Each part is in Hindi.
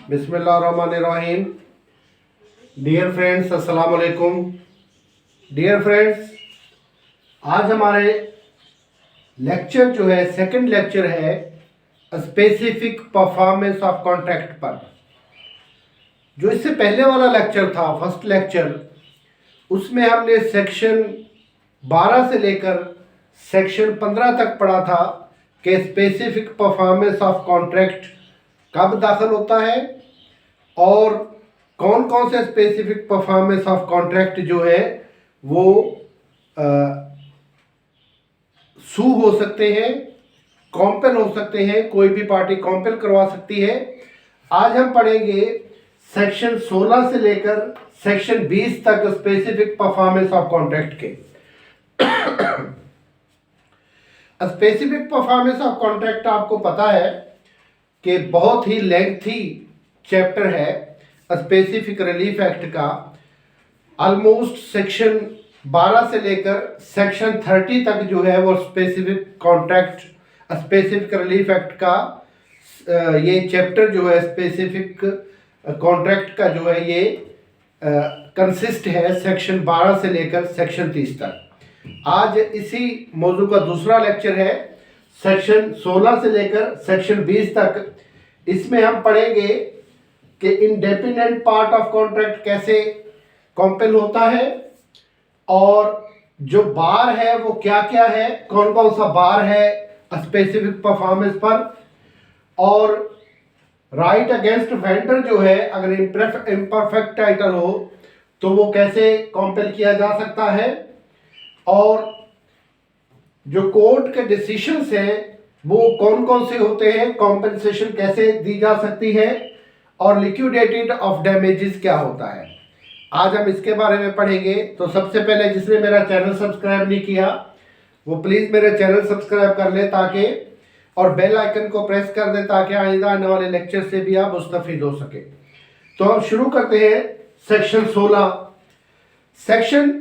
बिस्मिल्लाहिर्रहमानिर्रहीम। डियर फ्रेंड्स, अस्सलाम वालेकुम। डियर फ्रेंड्स, आज हमारे लेक्चर जो है सेकंड लेक्चर है स्पेसिफिक परफॉर्मेंस ऑफ कॉन्ट्रैक्ट पर। जो इससे पहले वाला लेक्चर था, फर्स्ट लेक्चर, उसमें हमने सेक्शन 12 से लेकर सेक्शन 15 तक पढ़ा था कि स्पेसिफिक परफॉर्मेंस ऑफ कॉन्ट्रैक्ट कब दाखिल होता है और कौन कौन से स्पेसिफिक परफॉर्मेंस ऑफ कॉन्ट्रैक्ट जो है वो सू हो सकते हैं, कॉम्पेल हो सकते हैं, कोई भी पार्टी कॉम्पेल करवा सकती है। आज हम पढ़ेंगे सेक्शन 16 से लेकर सेक्शन 20 तक स्पेसिफिक परफॉर्मेंस ऑफ कॉन्ट्रैक्ट के। स्पेसिफिक परफॉर्मेंस ऑफ कॉन्ट्रैक्ट आपको पता है कि बहुत ही लेंथी चैप्टर है स्पेसिफिक रिलीफ एक्ट का। ऑलमोस्ट सेक्शन 12 से लेकर सेक्शन 30 तक जो है वो specific contract, specific relief act का ये चैप्टर जो है स्पेसिफिक कॉन्ट्रैक्ट का जो है ये कंसिस्ट है सेक्शन 12 से लेकर सेक्शन 30 तक। आज इसी मौजू का दूसरा लेक्चर है सेक्शन 16 से लेकर सेक्शन 20 तक। इसमें हम पढ़ेंगे कि इंडिपेंडेंट पार्ट ऑफ कॉन्ट्रैक्ट कैसे कॉम्पेल होता है और जो बार है वो क्या क्या है, कौन कौन सा बार है स्पेसिफिक परफॉर्मेंस पर, और राइट अगेंस्ट वेंडर जो है अगर इम्परफेक्ट टाइटल हो तो वो कैसे कॉम्पेल किया जा सकता है, और जो कोर्ट के डिसीशंस हैं वो कौन कौन से होते हैं, कॉम्पेंसेशन कैसे दी जा सकती है, और लिक्विडेटेड ऑफ डैमेजेस क्या होता है। आज हम इसके बारे में पढ़ेंगे। तो सबसे पहले जिसने मेरा चैनल सब्सक्राइब नहीं किया वो प्लीज़ मेरे चैनल सब्सक्राइब कर ले ताकि, और बेल आइकन को प्रेस कर दे ताकि आइंदा आने वाले लेक्चर से भी आप मुस्तफीद हो सके। तो हम शुरू करते हैं section 16। Section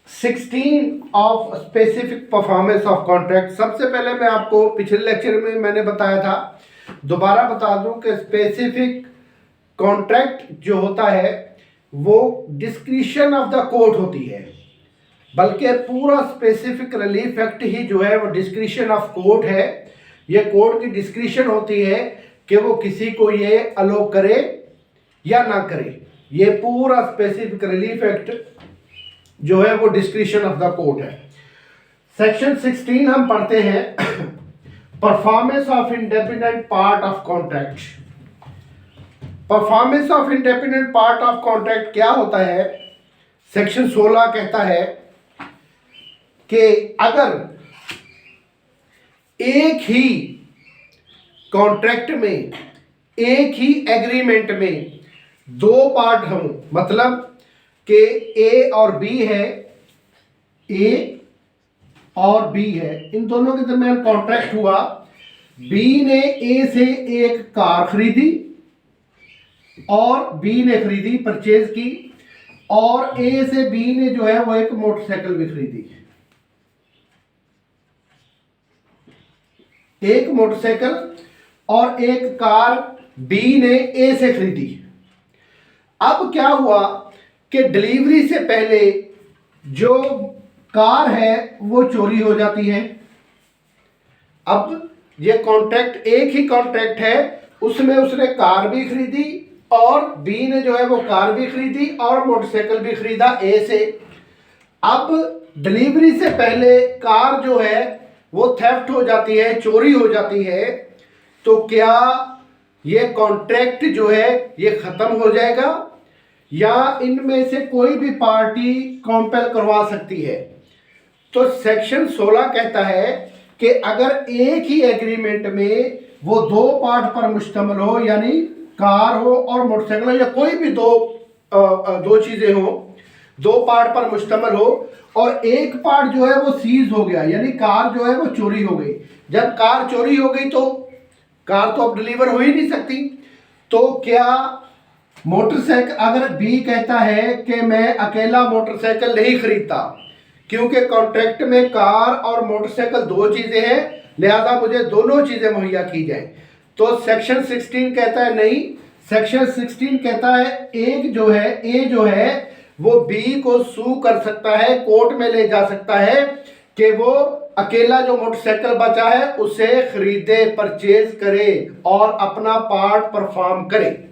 16 of specific performance of contract. सबसे पहले मैं आपको पिछले लेक्चर में मैंने बताया था, दोबारा बता दूं कि स्पेसिफिक कॉन्ट्रैक्ट जो होता है वो डिस्क्रिशन ऑफ द कोर्ट होती है, बल्कि पूरा स्पेसिफिक रिलीफ एक्ट ही जो है वो डिस्क्रिशन ऑफ कोर्ट है। ये कोर्ट की डिस्क्रिशन होती है कि वो किसी को ये अलो करे या ना करे। ये पूरा स्पेसिफिक रिलीफ एक्ट जो है वो डिस्क्रिशन ऑफ द कोर्ट है। सेक्शन 16 हम पढ़ते हैं performance of independent part of contract. Performance of independent part of contract क्या होता है? सेक्शन 16 कहता है कि अगर एक ही कॉन्ट्रैक्ट में, एक ही एग्रीमेंट में दो पार्ट हों, मतलब कि ए और बी है, ए और बी है, इन दोनों के दरमियान कॉन्ट्रैक्ट हुआ। बी ने ए से एक कार खरीदी और बी ने खरीदी, परचेज की, और ए से बी ने जो है वो एक मोटरसाइकिल भी खरीदी। एक मोटरसाइकिल और एक कार बी ने ए से खरीदी। अब क्या हुआ कि डिलीवरी से पहले जो कार है वो चोरी हो जाती है। अब ये कॉन्ट्रैक्ट एक ही कॉन्ट्रैक्ट है, उसमें उसने कार भी खरीदी और बी ने जो है वो कार भी खरीदी और मोटरसाइकिल भी खरीदा ए से। अब डिलीवरी से पहले कार जो है वो थेफ्ट हो जाती है, चोरी हो जाती है, तो क्या ये कॉन्ट्रैक्ट जो है ये खत्म हो जाएगा या इनमें से कोई भी पार्टी कॉम्पेल करवा सकती है? तो सेक्शन 16 कहता है कि अगर एक ही एग्रीमेंट में वो दो पार्ट पर मुश्तमिल हो, यानी कार हो और मोटरसाइकिल हो, या कोई भी दो चीजें हो, दो पार्ट पर मुश्तमिल हो, और एक पार्ट जो है वो सीज हो गया, यानी कार जो है वो चोरी हो गई। जब कार चोरी हो गई तो कार तो अब डिलीवर हो ही नहीं सकती। तो क्या मोटरसाइकिल, अगर बी कहता है कि मैं अकेला मोटरसाइकिल नहीं खरीदता क्योंकि कॉन्ट्रैक्ट में कार और मोटरसाइकिल दो चीजें हैं, लिहाजा मुझे दोनों चीजें मुहैया की जाए, तो सेक्शन 16 कहता है नहीं, सेक्शन 16 कहता है एक जो है ए जो है वो बी को सू कर सकता है, कोर्ट में ले जा सकता है कि वो अकेला जो मोटरसाइकिल बचा है उसे खरीदे, परचेज करे और अपना पार्ट परफॉर्म करे।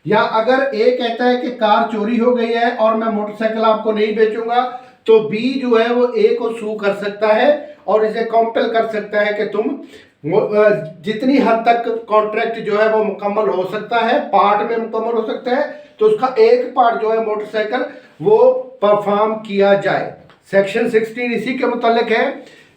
या अगर ए कहता है कि कार चोरी हो गई है और मैं मोटरसाइकिल आपको नहीं बेचूंगा, तो बी जो है वो ए को सू कर सकता है और इसे कॉम्पेल कर सकता है कि तुम जितनी हद तक कॉन्ट्रैक्ट जो है वो मुकम्मल हो सकता है, पार्ट में मुकम्मल हो सकता है, तो उसका एक पार्ट जो है मोटरसाइकिल वो परफॉर्म किया जाए। सेक्शन 16 इसी के मुतालिक है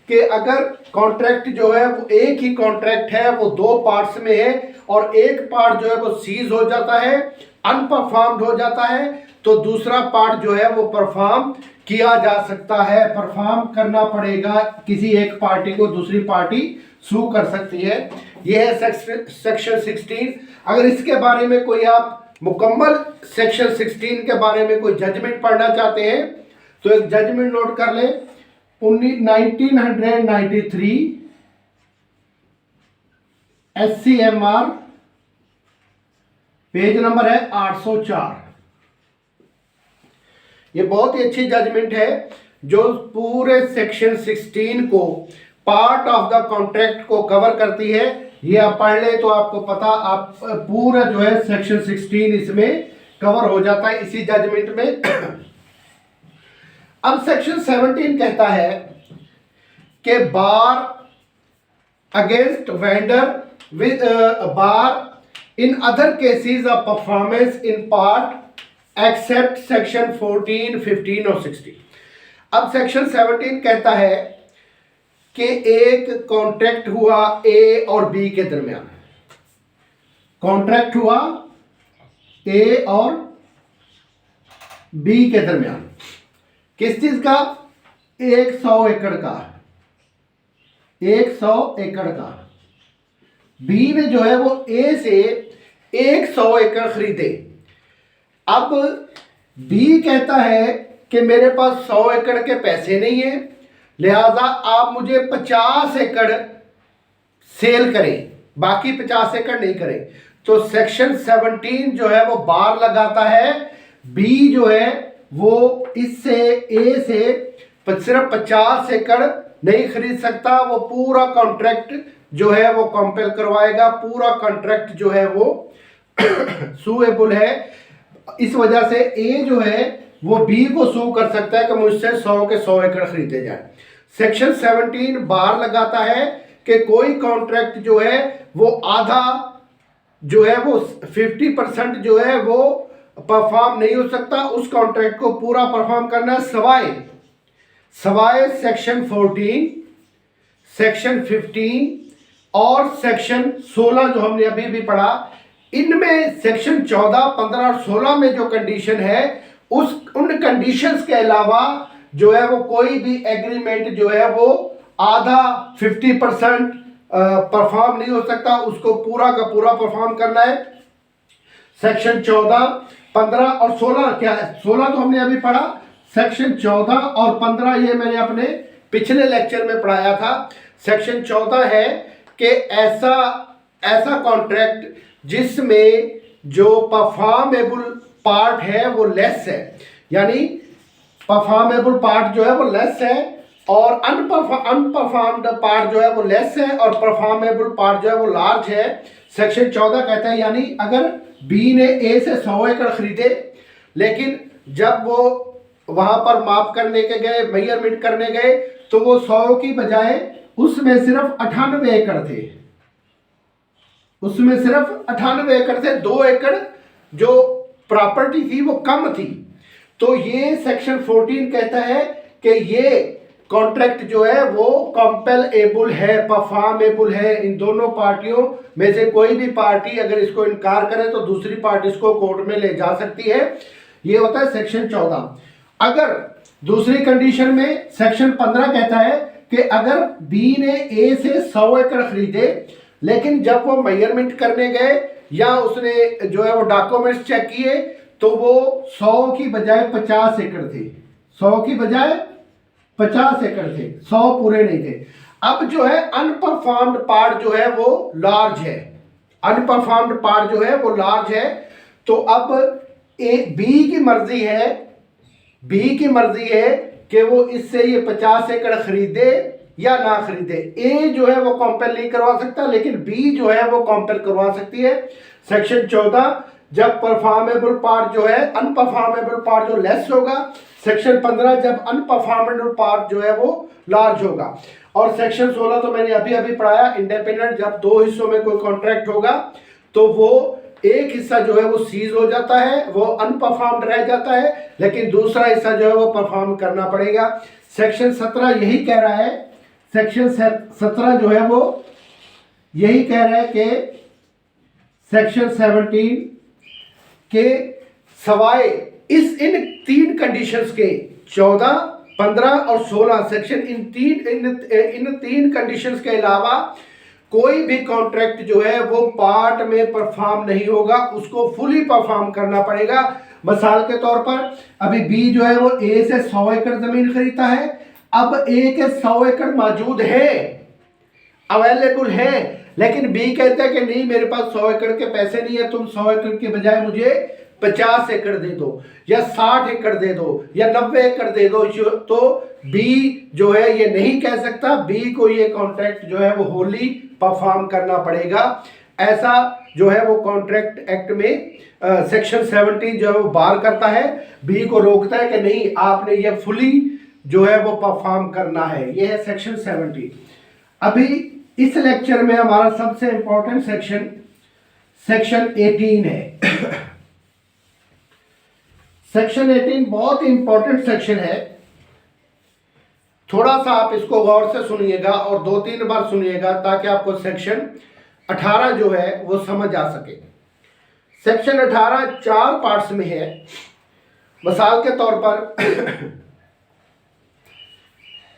कि अगर कॉन्ट्रैक्ट जो है वो एक ही कॉन्ट्रैक्ट है, वो दो पार्ट्स में है और एक पार्ट जो है वो सीज हो जाता है, अनपरफॉर्म्ड हो जाता है, तो दूसरा पार्ट जो है वो परफॉर्म किया जा सकता है। परफॉर्म करना पड़ेगा, किसी एक पार्टी को दूसरी पार्टी सू कर सकती है। यह है सेक्शन 16। अगर इसके बारे में कोई आप मुकम्मल सेक्शन 16 के बारे में कोई जजमेंट पढ़ना चाहते हैं तो एक जजमेंट नोट कर ले। 1993 SCMR, पेज नंबर है 804। ये बहुत ही अच्छी जजमेंट है जो पूरे सेक्शन 16 को, पार्ट ऑफ द कॉन्ट्रैक्ट को कवर करती है। ये आप पढ़ ले तो आपको पता, आप पूरा जो है सेक्शन 16 इसमें कवर हो जाता है इसी जजमेंट में। अब सेक्शन 17 कहता है कि bar against vendor with bar in other cases of performance in part except section 14, 15 और 16। अब सेक्शन 17 कहता है कि एक कॉन्ट्रैक्ट हुआ ए और बी के दरमियान, कॉन्ट्रैक्ट हुआ ए और बी के दरमियान, किस चीज का? 100 एकड़ का, 100 एकड़ का। बी ने जो है वो ए से 100 एकड़ खरीदे। अब बी कहता है कि मेरे पास 100 एकड़ के पैसे नहीं है, लिहाजा आप मुझे 50 एकड़ सेल करें, बाकी 50 एकड़ नहीं करें। तो सेक्शन 17 जो है वो बार लगाता है, बी जो है वो इससे ए से सिर्फ 50 एकड़ नहीं खरीद सकता, वो पूरा कॉन्ट्रैक्ट जो है वो कंपेल करवाएगा, पूरा कॉन्ट्रैक्ट जो है वो सुएबल है। इस वजह से ए जो है वो बी को सू कर सकता है कि मुझसे 100 के 100 एकड़ खरीदे जाए। सेक्शन 17 बार लगाता है कि कोई कॉन्ट्रैक्ट जो है वो आधा जो है वो 50% जो है वो परफॉर्म नहीं हो सकता, उस कॉन्ट्रैक्ट को पूरा परफॉर्म करना है, सवाए सेक्शन 14, सेक्शन 15 और सेक्शन 16 जो हमने अभी भी पढ़ा। इनमें सेक्शन 14, 15 और 16 में जो कंडीशन है उन कंडीशंस के अलावा जो है वो कोई भी एग्रीमेंट जो है वो आधा 50% परफॉर्म नहीं हो सकता, उसको पूरा का पूरा परफॉर्म करना है। सेक्शन 14, 15 और 16 क्या है? 16 तो हमने अभी पढ़ा, सेक्शन 14 और 15 ये मैंने अपने पिछले लेक्चर में पढ़ाया था। सेक्शन 14 है कि ऐसा कॉन्ट्रैक्ट जिसमें जो परफॉर्मेबल पार्ट है वो लेस है, यानी परफॉर्मेबल पार्ट जो है वो लेस है और अनपरफॉर्म्ड पार्ट जो है वो लेस है और परफॉर्मेबल पार्ट जो है वो लार्ज है। सेक्शन 14 कहता है यानी अगर बी ने ए से 100 एकड़ खरीदे, लेकिन जब वो वहां पर माप करने के गए, मेजरमेंट करने गए, तो वो 100 की बजाय उसमें सिर्फ 98 एकड़ थे, उसमें सिर्फ 98 एकड़ थे, 2 एकड़ जो प्रॉपर्टी थी वो कम थी। तो ये सेक्शन 14 कहता है कि ये कॉन्ट्रैक्ट जो है वो कंपेलेबल है, परफॉर्मेबल है। इन दोनों पार्टियों में से कोई भी पार्टी अगर इसको इनकार करे तो दूसरी पार्टी इसको कोर्ट में ले जा सकती है। ये होता है सेक्शन 14। अगर दूसरी कंडीशन में सेक्शन 15 कहता है कि अगर बी ने ए से 100 एकड़ खरीदे, लेकिन जब वो मेजरमेंट करने गए या उसने जो है वो डॉक्यूमेंट्स चेक किए तो वो 100 की बजाय 50 एकड़ थे, 100 की बजाय 50 एकड़ थे, 100 पूरे नहीं थे। अब जो है अनपरफॉर्म्ड पार्ट जो है वो लार्ज है, अनपरफॉर्म्ड पार्ट जो है वो लार्ज है। तो अब बी की मर्जी है कि वो इससे ये 50 एकड़ खरीदे या ना खरीदे। ए जो है वो कॉम्पेल नहीं करवा सकता, लेकिन बी जो है वो कॉम्पेल करवा सकती है। सेक्शन 14, जब परफॉर्मेबल पार्ट जो है अनपरफॉर्मेबल पार्ट जो लेस होगा। सेक्शन 15, जब अनपरफॉर्मेबल पार्ट जो है वो लार्ज होगा। और सेक्शन 16 तो मैंने अभी अभी पढ़ाया, इंडिपेंडेंट, जब दो हिस्सों में कोई कॉन्ट्रैक्ट होगा तो वो एक हिस्सा जो है वो सीज हो जाता है, वो अनपरफॉर्म्ड रह जाता है, लेकिन दूसरा हिस्सा जो है वो परफॉर्म करना पड़ेगा। सेक्शन 17 यही कह रहा है, सेक्शन 17 जो है वो यही कह रहा है कि सेक्शन 17 के सवाए इन तीन कंडीशंस के 14, 15 और 16 सेक्शन इन तीन कंडीशंस के अलावा कोई भी कॉन्ट्रैक्ट जो है वो पार्ट में परफॉर्म नहीं होगा, उसको फुली परफॉर्म करना पड़ेगा। मिसाल के तौर पर अभी बी जो है वो ए से 100 एकड़ जमीन खरीदता है। अब ए के 100 एकड़ मौजूद है, अवेलेबल है, लेकिन बी कहता है कि नहीं मेरे पास 100 एकड़ के पैसे नहीं है, तुम 100 एकड़ के बजाय मुझे 50 एकड़ दे दो या 60 एकड़ दे दो या 90 एकड़ दे दो। तो बी जो है ये नहीं कह सकता, बी को ये कॉन्ट्रैक्ट जो है वो होली परफॉर्म करना पड़ेगा। ऐसा जो है वो कॉन्ट्रैक्ट एक्ट में सेक्शन 17 जो है वो बार करता है, बी को रोकता है कि नहीं आपने ये फुली जो है वो परफॉर्म करना है। ये है सेक्शन 17। अभी इस लेक्चर में हमारा सबसे इंपॉर्टेंट सेक्शन 18 है। सेक्शन 18 बहुत इंपॉर्टेंट सेक्शन है, थोड़ा सा आप इसको गौर से सुनिएगा और 2-3 बार सुनिएगा ताकि आपको सेक्शन 18 जो है वो समझ आ सके। सेक्शन 18 4 पार्ट्स में है। मिसाल के तौर पर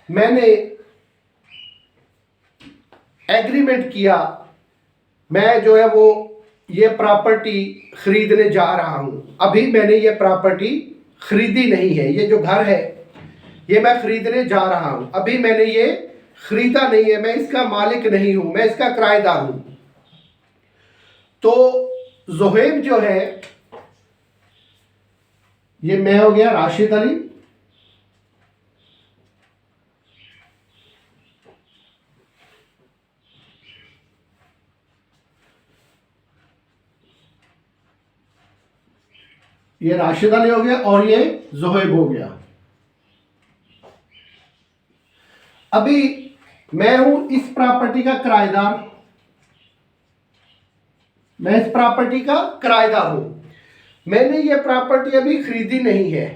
मैंने एग्रीमेंट किया, मैं जो है वो ये प्रॉपर्टी खरीदने जा रहा हूं। अभी मैंने ये प्रॉपर्टी खरीदी नहीं है, ये जो घर है ये मैं खरीदने जा रहा हूं, अभी मैंने ये खरीदा नहीं है, मैं इसका मालिक नहीं हूं, मैं इसका किराएदार हूं। तो जोहेब जो है, ये मैं हो गया राशिद अली, ये राशिद अली हो गया और ये जोहेब हो गया। अभी मैं हूं इस प्रॉपर्टी का किराएदार, मैं इस प्रॉपर्टी का किराएदार हूं। मैंने ये प्रॉपर्टी अभी खरीदी नहीं है,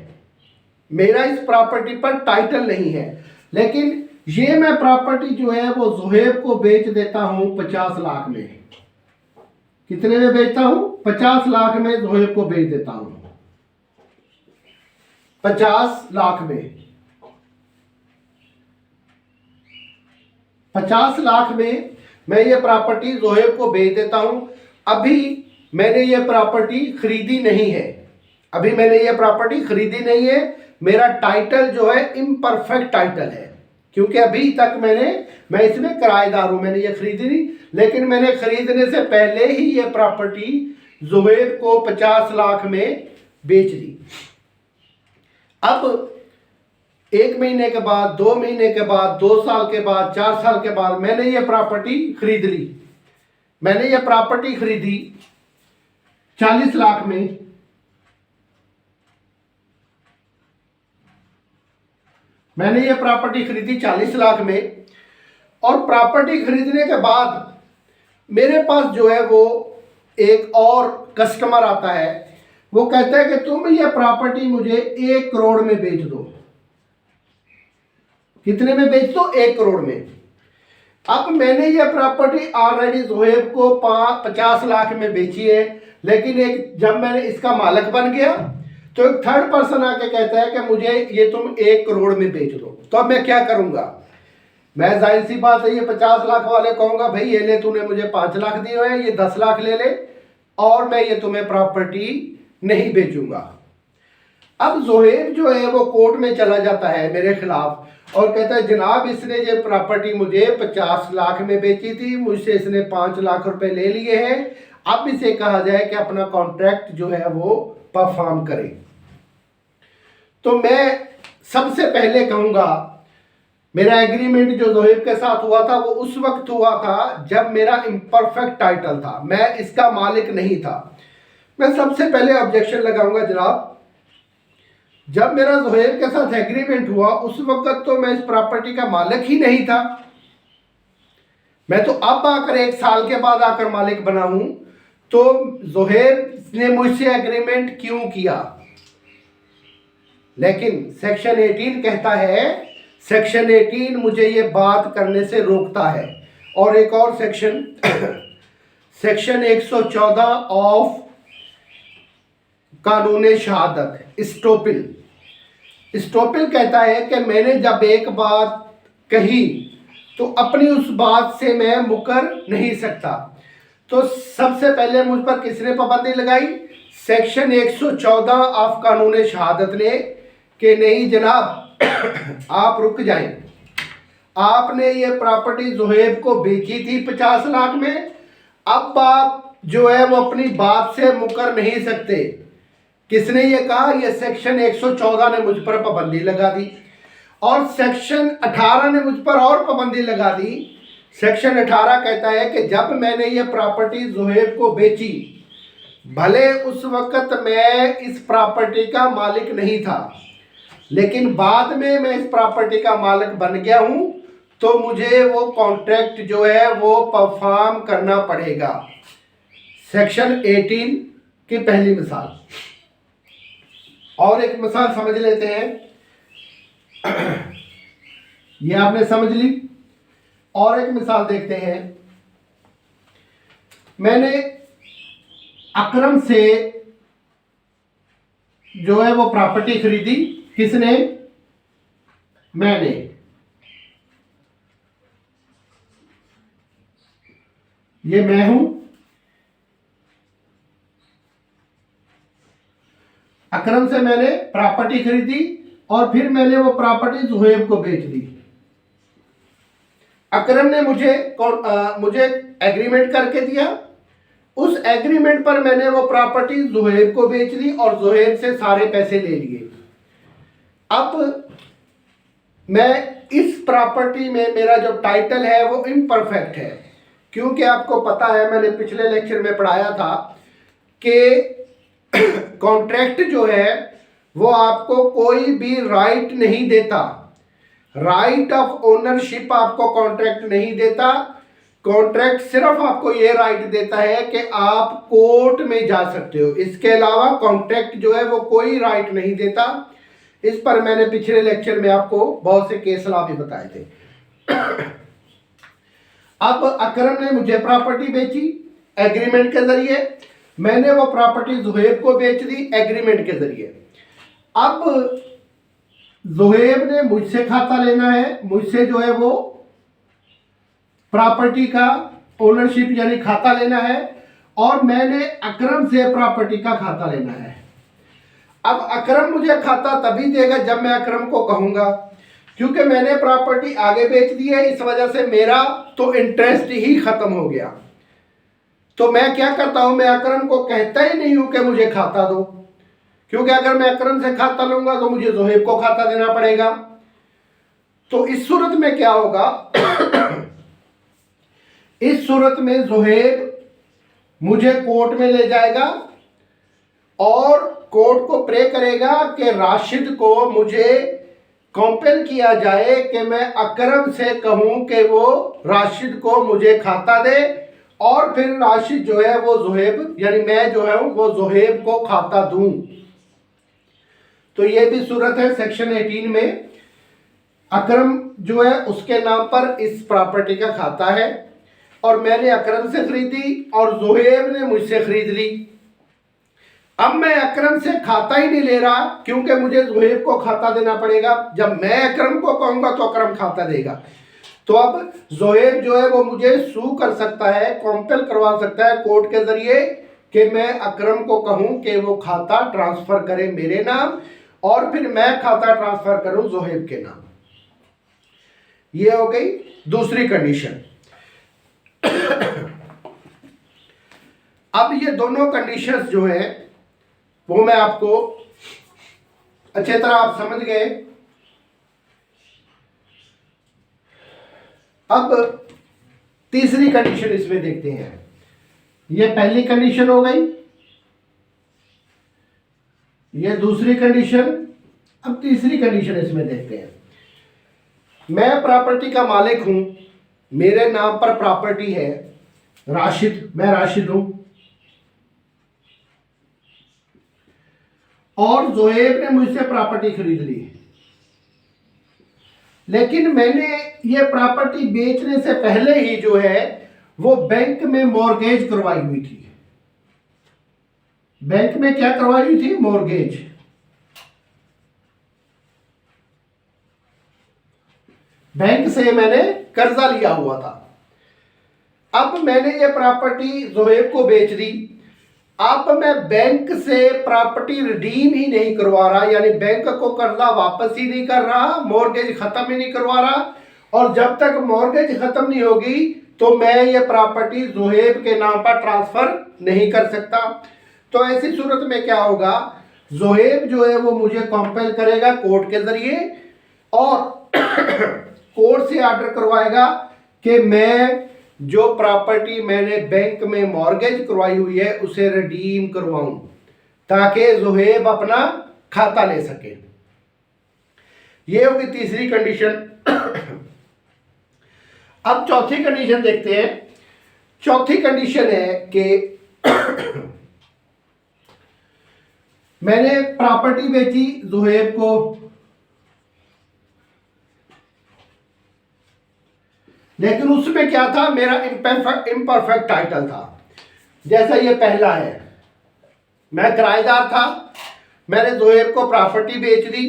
मेरा इस प्रॉपर्टी पर टाइटल नहीं है, लेकिन ये मैं प्रॉपर्टी जो है वो जोहेब को बेच देता हूं 50 लाख में। कितने में बेचता हूं? 50 लाख में जोहेब को बेच देता हूं, 50 लाख में। 50 लाख में मैं ये प्रॉपर्टी जोहेब को बेच देता हूं। अभी मैंने ये प्रॉपर्टी खरीदी नहीं है, अभी मैंने ये प्रॉपर्टी खरीदी नहीं है, मेरा टाइटल जो है इम्परफेक्ट टाइटल है, क्योंकि अभी तक मैं इसमें किराएदार हूं, मैंने ये खरीदी नहीं, लेकिन मैंने खरीदने से पहले ही ये प्रॉपर्टी जोहेब को 50 लाख में बेच दी। अब 1 महीने के बाद, 2 महीने के बाद, 2 साल के बाद, 4 साल के बाद मैंने ये प्रॉपर्टी खरीद ली। मैंने ये प्रॉपर्टी खरीदी 40 लाख में। मैंने ये प्रॉपर्टी खरीदी 40 लाख में, और प्रॉपर्टी खरीदने के बाद मेरे पास जो है वो एक और कस्टमर आता है, वो कहता है कि तुम ये प्रॉपर्टी मुझे 1 करोड़ में बेच दो। कितने में बेच दो? 1 करोड़ में। अब मैंने ये प्रॉपर्टी ऑलरेडी जोहेब को 50 लाख में बेची है, लेकिन जब मैंने इसका मालिक बन गया तो एक थर्ड पर्सन आके कहता है कि मुझे ये तुम 1 करोड़ में बेच दो। तो अब मैं क्या करूंगा? मैं जाहिर सी बात है ये 50 लाख वाले कहूंगा भाई ये ले, तूने मुझे 5 लाख दिए हुए हैं, ये 10 लाख ले ले और मैं ये तुम्हें प्रॉपर्टी नहीं बेचूंगा। अब जोहेब जो है वो कोर्ट में चला जाता है मेरे खिलाफ और कहता है जनाब इसने ये प्रॉपर्टी मुझे 50 लाख में बेची थी, मुझसे इसने 5 लाख रुपए ले लिए हैं, अब इसे कहा जाए कि अपना कॉन्ट्रैक्ट जो है वो परफॉर्म करे। तो मैं सबसे पहले कहूंगा मेरा एग्रीमेंट जो जोहेब के साथ हुआ था वो उस वक्त हुआ था जब मेरा इम्परफेक्ट टाइटल था, मैं इसका मालिक नहीं था। मैं सबसे पहले ऑब्जेक्शन लगाऊंगा जनाब, जब मेरा जोहेब के साथ एग्रीमेंट हुआ उस वक्त तो मैं इस प्रॉपर्टी का मालिक ही नहीं था। मैं तो अब आकर 1 साल के बाद आकर मालिक बना हूं। तो जोहेब ने मुझसे एग्रीमेंट क्यों किया? लेकिन सेक्शन 18 कहता है, सेक्शन 18 मुझे ये बात करने से रोकता है। और एक और सेक्शन सेक्शन 114 ऑफ कानून शहादत, स्टोपिल कहता है कि मैंने जब एक बात कही तो अपनी उस बात से मैं मुकर नहीं सकता। तो सबसे पहले मुझ पर किसने पाबंदी लगाई? सेक्शन 114 ऑफ कानून शहादत ने, कि नहीं जनाब आप रुक जाएं, आपने ये प्रॉपर्टी जोहेब को बेची थी 50 लाख में, अब आप जो है वो अपनी बात से मुकर नहीं सकते। किसने ये कहा? ये सेक्शन 114 ने मुझ पर पाबंदी लगा दी। और सेक्शन 18 ने मुझ पर और पाबंदी लगा दी। सेक्शन 18 कहता है कि जब मैंने ये प्रॉपर्टी जोहेब को बेची, भले उस वक्त मैं इस प्रॉपर्टी का मालिक नहीं था, लेकिन बाद में मैं इस प्रॉपर्टी का मालिक बन गया हूं, तो मुझे वो कॉन्ट्रैक्ट जो है वो परफॉर्म करना पड़ेगा। सेक्शन 18 की पहली मिसाल। और एक मिसाल समझ लेते हैं, ये आपने समझ ली। और एक मिसाल देखते हैं। मैंने अकरम से जो है वो प्रॉपर्टी खरीदी। किसने? मैंने। ये मैं हूं। अकरम से मैंने प्रॉपर्टी खरीदी और फिर मैंने वो प्रॉपर्टी जोहेब को बेच दी। अकरम ने मुझे एग्रीमेंट करके दिया, उस एग्रीमेंट पर मैंने वो प्रॉपर्टी जोहेब को बेच दी और जोहेब से सारे पैसे ले लिए। अब मैं इस प्रॉपर्टी में मेरा जो टाइटल है वो इम्परफेक्ट है, क्योंकि आपको पता है मैंने पिछले लेक्चर में पढ़ाया था कि कॉन्ट्रैक्ट जो है वो आपको कोई भी राइट नहीं देता, राइट ऑफ ओनरशिप आपको कॉन्ट्रैक्ट नहीं देता। कॉन्ट्रैक्ट सिर्फ आपको ये राइट देता है कि आप कोर्ट में जा सकते हो, इसके अलावा कॉन्ट्रैक्ट जो है वो कोई राइट नहीं देता। इस पर मैंने पिछले लेक्चर में आपको बहुत से केस लॉ भी बताए थे। अब अकरम ने मुझे प्रॉपर्टी बेची एग्रीमेंट के जरिए, मैंने वो प्रॉपर्टी जोहेब को बेच दी एग्रीमेंट के जरिए। अब जोहेब ने मुझसे खाता लेना है, मुझसे जो है वो प्रॉपर्टी का ओनरशिप यानी खाता लेना है, और मैंने अकरम से प्रॉपर्टी का खाता लेना है। अब अकरम मुझे खाता तभी देगा जब मैं अकरम को कहूंगा, क्योंकि मैंने प्रॉपर्टी आगे बेच दी है, इस वजह से मेरा तो इंटरेस्ट ही खत्म हो गया। तो मैं क्या करता हूं, मैं अकरम को कहता ही नहीं हूं कि मुझे खाता दो, क्योंकि अगर मैं अकरम से खाता लूंगा तो मुझे जोहेब को खाता देना पड़ेगा। तो इस सूरत में क्या होगा इस सूरत में जोहेब मुझे कोर्ट में ले जाएगा और कोर्ट को प्रे करेगा कि राशिद को मुझे कंपेल किया जाए कि मैं अकरम से कहूं कि वो राशिद को मुझे खाता दे, और फिर राशिद जो है वो जोहेब यानी मैं जो है वो जोहेब को खाता दूं। तो ये भी सूरत है सेक्शन 18 में। अकरम जो है उसके नाम पर इस प्रॉपर्टी का खाता है और मैंने अकरम से खरीदी और जोहेब ने मुझसे खरीद ली। अब मैं अकरम से खाता ही नहीं ले रहा, क्योंकि मुझे जोहेब को खाता देना पड़ेगा। जब मैं अकरम को कहूंगा तो अकरम खाता देगा। तो अब जोहेब जो है वो मुझे सू कर सकता है, कॉम्पेल करवा सकता है कोर्ट के जरिए कि मैं अकरम को कहूं कि वो खाता ट्रांसफर करे मेरे नाम, और फिर मैं खाता ट्रांसफर करूं जोहेब के नाम। ये हो गई दूसरी कंडीशन। अब ये दोनों कंडीशंस जो है वो मैं आपको अच्छी तरह आप समझ गए। अब तीसरी कंडीशन इसमें देखते हैं। ये पहली कंडीशन हो गई, ये दूसरी कंडीशन। अब तीसरी कंडीशन इसमें देखते हैं। मैं प्रॉपर्टी का मालिक हूं, मेरे नाम पर प्रॉपर्टी है, राशिद, मैं राशिद हूं, और जोहेब ने मुझसे प्रॉपर्टी खरीद ली, लेकिन मैंने ये प्रॉपर्टी बेचने से पहले ही जो है वो बैंक में मॉर्गेज करवाई हुई थी। बैंक में क्या करवाई हुई थी? मॉर्गेज। बैंक से मैंने कर्जा लिया हुआ था। अब मैंने ये प्रॉपर्टी जोहेब को बेच दी। अब मैं बैंक से प्रॉपर्टी रिडीम ही नहीं करवा रहा, यानी बैंक को कर्जा वापस ही नहीं कर रहा, मॉर्गेज खत्म ही नहीं करवा रहा, और जब तक मॉर्गेज खत्म नहीं होगी तो मैं ये प्रॉपर्टी जोहेब के नाम पर ट्रांसफर नहीं कर सकता। तो ऐसी सूरत में क्या होगा, जोहेब जो है वो मुझे कंपेल करेगा कोर्ट के जरिए, और कोर्ट से ऑर्डर करवाएगा कि मैं जो प्रॉपर्टी मैंने बैंक में मॉर्गेज करवाई हुई है उसे रिडीम करवाऊं, ताकि जोहेब अपना खाता ले सके। ये होगी तीसरी कंडीशन। अब चौथी कंडीशन देखते हैं। चौथी कंडीशन है कि मैंने प्रॉपर्टी बेची जोहेब को, लेकिन उसमें क्या था, मेरा इम्परफेक्ट टाइटल था। जैसा ये पहला है, मैं किराएदार था, मैंने जोहेब को प्रॉपर्टी बेच दी,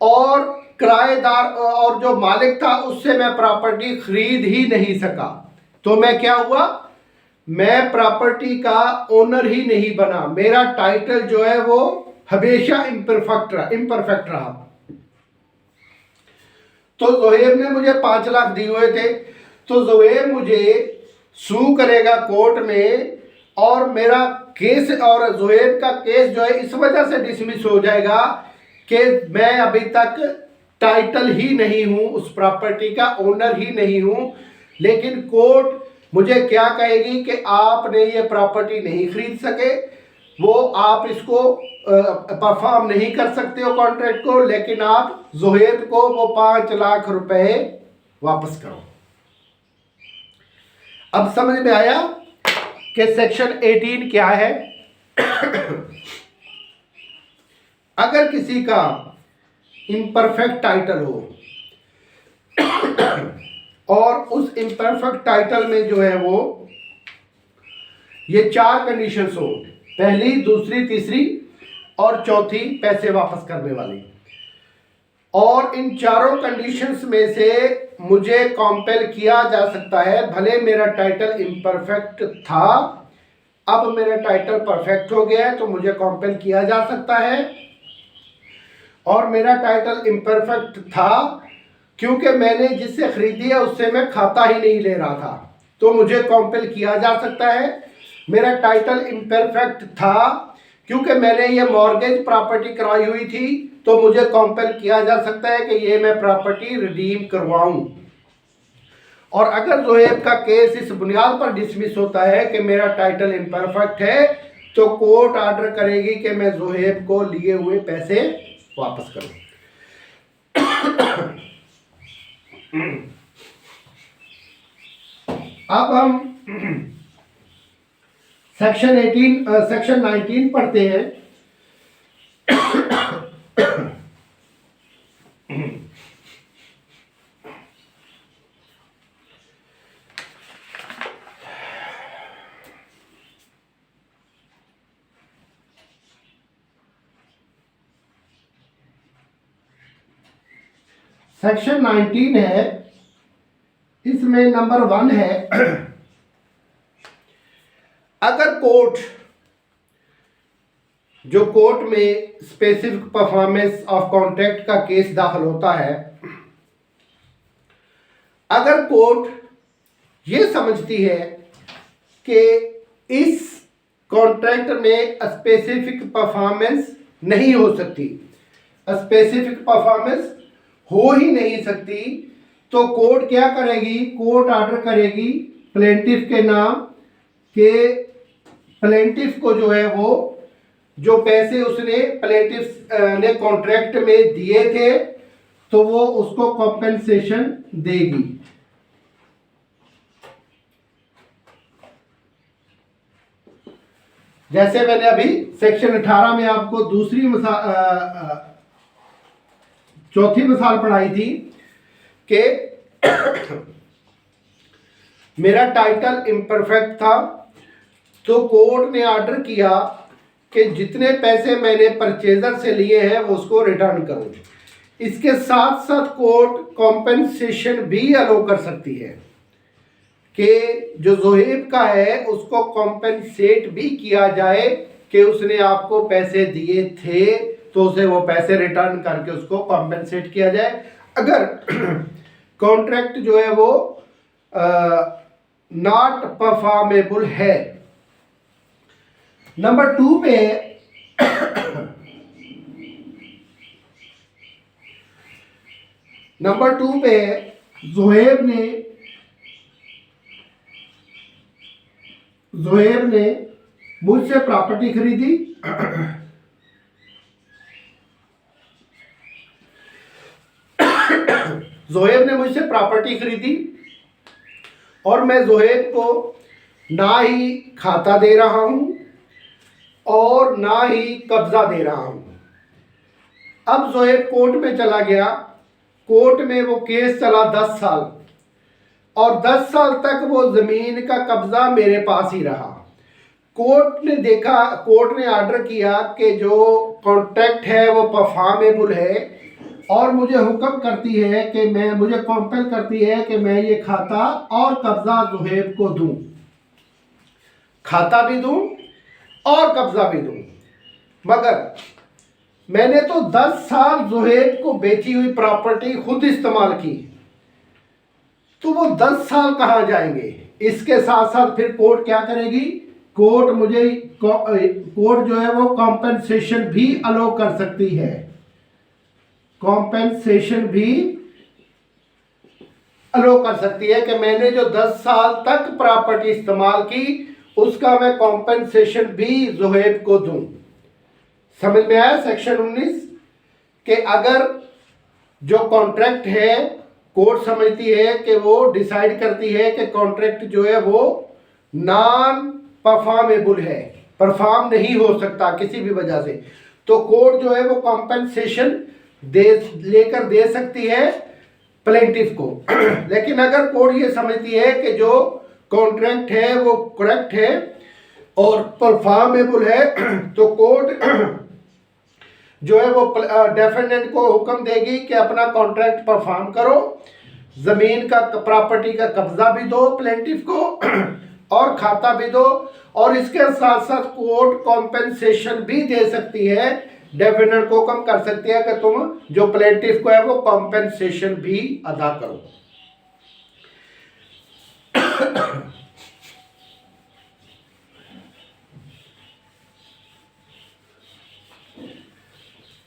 और किराएदार और जो मालिक था उससे मैं प्रॉपर्टी खरीद ही नहीं सका। तो मैं क्या हुआ, मैं प्रॉपर्टी का ओनर ही नहीं बना, मेरा टाइटल जो है वो हमेशा इम्परफेक्ट रहा। तो जोहेब ने मुझे 5 लाख दिए हुए थे, तो जोहेब मुझे सू करेगा कोर्ट में, और मेरा केस और जोहेब का केस जो है इस वजह से डिसमिस हो जाएगा कि मैं अभी तक टाइटल ही नहीं हूं, उस प्रॉपर्टी का ओनर ही नहीं हूं। लेकिन कोर्ट मुझे क्या कहेगी कि आपने ये प्रॉपर्टी नहीं खरीद सके, वो आप इसको परफॉर्म नहीं कर सकते हो कॉन्ट्रैक्ट को, लेकिन आप जोहेब को वो 5 लाख रुपए वापस करो। अब समझ में आया कि सेक्शन 18 क्या है। अगर किसी का इम्परफेक्ट टाइटल हो और उस इम्परफेक्ट टाइटल में जो है वो ये 4 कंडीशंस हो, पहली, दूसरी, तीसरी और चौथी पैसे वापस करने वाली, और इन चारों कंडीशंस में से मुझे कॉम्पेल किया जा सकता है। भले मेरा टाइटल इम्परफेक्ट था, अब मेरा टाइटल परफेक्ट हो गया है तो मुझे कॉम्पेल किया जा सकता है, और मेरा टाइटल इम्परफेक्ट था क्योंकि मैंने जिससे खरीदी है उससे मैं खाता ही नहीं ले रहा था, तो मुझे कॉम्पेल किया जा सकता है। मेरा टाइटल इम्परफेक्ट था क्योंकि मैंने ये मॉर्गेज प्रॉपर्टी कराई हुई थी, तो मुझे कॉम्पेल किया जा सकता है कि ये मैं प्रॉपर्टी रिडीम करवाऊं। और अगर जोहेब का केस इस बुनियाद पर डिसमिस होता है कि मेरा टाइटल इम्परफेक्ट है, तो कोर्ट ऑर्डर करेगी कि मैं जोहेब को लिए हुए पैसे वापस करूं। अब हम सेक्शन 19 पढ़ते हैं। सेक्शन 19 है, इसमें नंबर 1 है, अगर कोर्ट जो कोर्ट में स्पेसिफिक परफॉर्मेंस ऑफ कॉन्ट्रैक्ट का केस दाखिल होता है, अगर कोर्ट ये समझती है कि इस कॉन्ट्रैक्ट में स्पेसिफिक परफॉर्मेंस नहीं हो सकती, स्पेसिफिक परफॉर्मेंस हो ही नहीं सकती, तो कोर्ट क्या करेगी? कोर्ट ऑर्डर करेगी प्लेंटिफ के नाम के प्लेंटिफ को जो है वो जो पैसे उसने प्लेंटिफ ने कॉन्ट्रैक्ट में दिए थे तो वो उसको कॉम्पेंसेशन देगी। जैसे मैंने अभी सेक्शन 18 में आपको चौथी मिसाल पढ़ाई थी कि मेरा टाइटल इम्परफेक्ट था, तो कोर्ट ने ऑर्डर किया कि जितने पैसे मैंने परचेजर से लिए हैं वो उसको रिटर्न करो। इसके साथ साथ कोर्ट कॉम्पेंसेशन भी अलो कर सकती है कि जो जोहेब का है उसको कॉम्पेंसेट भी किया जाए कि उसने आपको पैसे दिए थे तो उसे वो पैसे रिटर्न करके उसको कॉम्पेंसेट किया जाए, अगर कॉन्ट्रैक्ट जो है वो नॉट परफॉर्मेबल है। नंबर 2 पे नंबर 2 पे जोहेब ने मुझसे प्रॉपर्टी खरीदी जोहेब ने मुझसे प्रॉपर्टी खरीदी और मैं जोहेब को ना ही खाता दे रहा हूं और ना ही कब्जा दे रहा हूं। अब जोहेब कोर्ट में चला गया, कोर्ट में वो केस चला 10 साल और 10 साल तक वो जमीन का कब्जा मेरे पास ही रहा। कोर्ट ने देखा, कोर्ट ने ऑर्डर किया कि जो कॉन्ट्रैक्ट है वो परफॉर्मेबल है और मुझे हुक्म करती है कि मुझे कॉम्पेल करती है कि मैं ये खाता और कब्जा जोहेब को दूं, खाता भी दूं और कब्जा भी दूं। मगर मैंने तो 10 साल जोहेब को बेची हुई प्रॉपर्टी खुद इस्तेमाल की, तो वो 10 साल कहाँ जाएंगे? इसके साथ साथ फिर कोर्ट क्या करेगी? कोर्ट जो है वो कॉम्पेंसेशन भी अलो कर सकती है, कॉम्पेंसेशन भी अलो कर सकती है कि मैंने जो 10 साल तक प्रॉपर्टी इस्तेमाल की उसका मैं कॉम्पेंसेशन भी जोहेब को दूं। समझ में आया सेक्शन 19 कि अगर जो कॉन्ट्रैक्ट है कोर्ट समझती है कि वो डिसाइड करती है कि कॉन्ट्रैक्ट जो है वो नॉन परफॉर्मेबल है, परफॉर्म नहीं हो सकता किसी भी वजह से, तो कोर्ट जो है वो कॉम्पेंसेशन लेकर दे सकती है प्लेंटिफ को। लेकिन अगर कोर्ट ये समझती है कि जो कॉन्ट्रैक्ट है वो करेक्ट है और परफॉर्मेबल है तो कोर्ट जो है वो डेफिनेंट को हुक्म देगी कि अपना कॉन्ट्रैक्ट परफॉर्म करो, जमीन का प्रॉपर्टी का कब्जा भी दो प्लेंटिफ को और खाता भी दो, और इसके साथ साथ कोर्ट कॉम्पेंसेशन भी दे सकती है, डेफिनेंट को हुक्म कर सकती है कि तुम जो प्लेंटिफ को है वो कॉम्पेंसेशन भी अदा करो।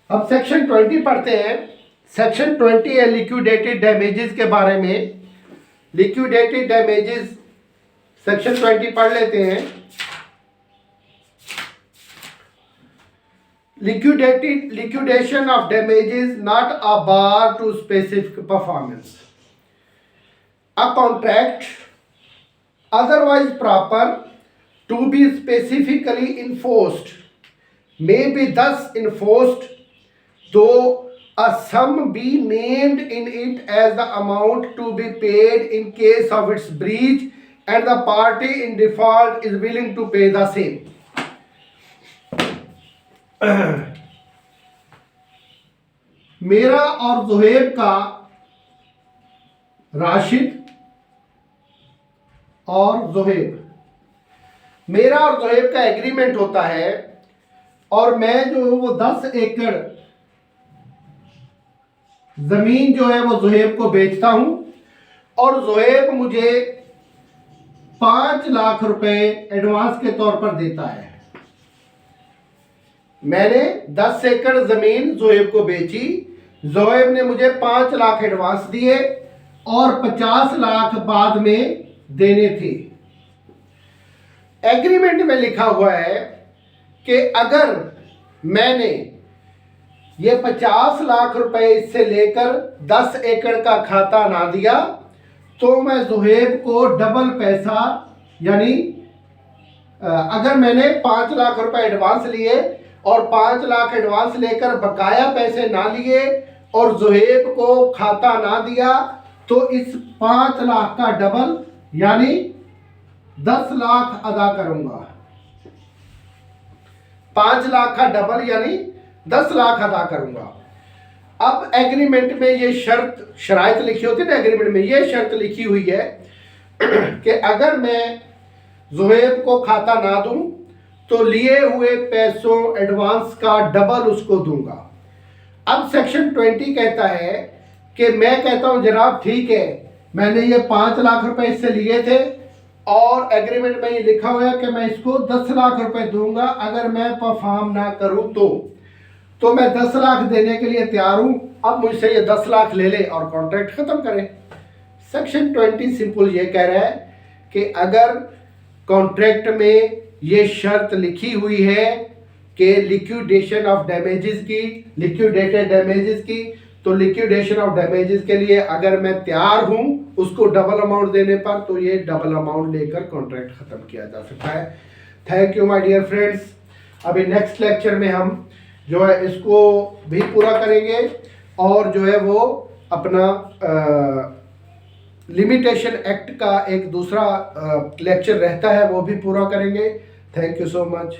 अब सेक्शन 20 पढ़ते हैं। सेक्शन 20 है लिक्विडेटेड डैमेजेस के बारे में। लिक्विडेटेड डैमेजेस सेक्शन 20 पढ़ लेते हैं। Liquidation of damages not a bar to specific performance. A contract otherwise proper to be specifically enforced may be thus enforced though a sum be named in it as the amount to be paid in case of its breach and the party in default is willing to pay the same. मेरा और जोहेब का, राशिद और जोहेब, मेरा और जोहेब का एग्रीमेंट होता है और मैं जो वो 10 एकड़ जमीन जो है वो जोहेब को बेचता हूं और जोहेब मुझे 5 लाख रुपए एडवांस के तौर पर देता है। मैंने 10 एकड़ जमीन जोहेब को बेची, जोहेब ने मुझे 5 लाख एडवांस दिए और 50 लाख बाद में देने थे। एग्रीमेंट में लिखा हुआ है कि अगर मैंने ये 50 लाख रुपए इससे लेकर 10 एकड़ का खाता ना दिया तो मैं जोहेब को डबल पैसा, यानी अगर मैंने 5 लाख रुपए एडवांस लिए और 5 लाख एडवांस लेकर बकाया पैसे ना लिए और जोहेब को खाता ना दिया तो इस 5 लाख का डबल यानी 10 लाख अदा करूंगा। 5 लाख का डबल यानी 10 लाख अदा करूंगा। अब एग्रीमेंट में ये शराइत लिखी होती है ना, एग्रीमेंट में ये शर्त लिखी हुई है कि अगर मैं जोहेब को खाता ना दूं तो लिए हुए पैसों एडवांस का डबल उसको दूंगा। अब सेक्शन 20 कहता है कि मैं कहता हूं जनाब ठीक है, मैंने ये 5 लाख रुपए इससे लिए थे और एग्रीमेंट में ये लिखा हुआ है कि मैं इसको 10 लाख रुपए दूंगा अगर मैं परफॉर्म ना करूं तो मैं 10 लाख देने के लिए तैयार हूं। अब मुझसे ये 10 लाख ले ले और कॉन्ट्रैक्ट खत्म करें। सेक्शन 20 सिंपल ये कह रहा है कि अगर कॉन्ट्रैक्ट में ये शर्त लिखी हुई है कि लिक्विडेशन ऑफ डैमेजेस की, लिक्विडेटेड डैमेजेस की, तो लिक्विडेशन ऑफ डैमेजेस के लिए अगर मैं तैयार हूं उसको डबल अमाउंट देने पर, तो ये डबल अमाउंट लेकर कॉन्ट्रैक्ट खत्म किया जा सकता है। Thank you my dear friends. अभी नेक्स्ट लेक्चर में हम जो है इसको भी पूरा करेंगे और जो है वो अपना लिमिटेशन एक्ट का एक दूसरा लेक्चर रहता है वो भी पूरा करेंगे। Thank you so much.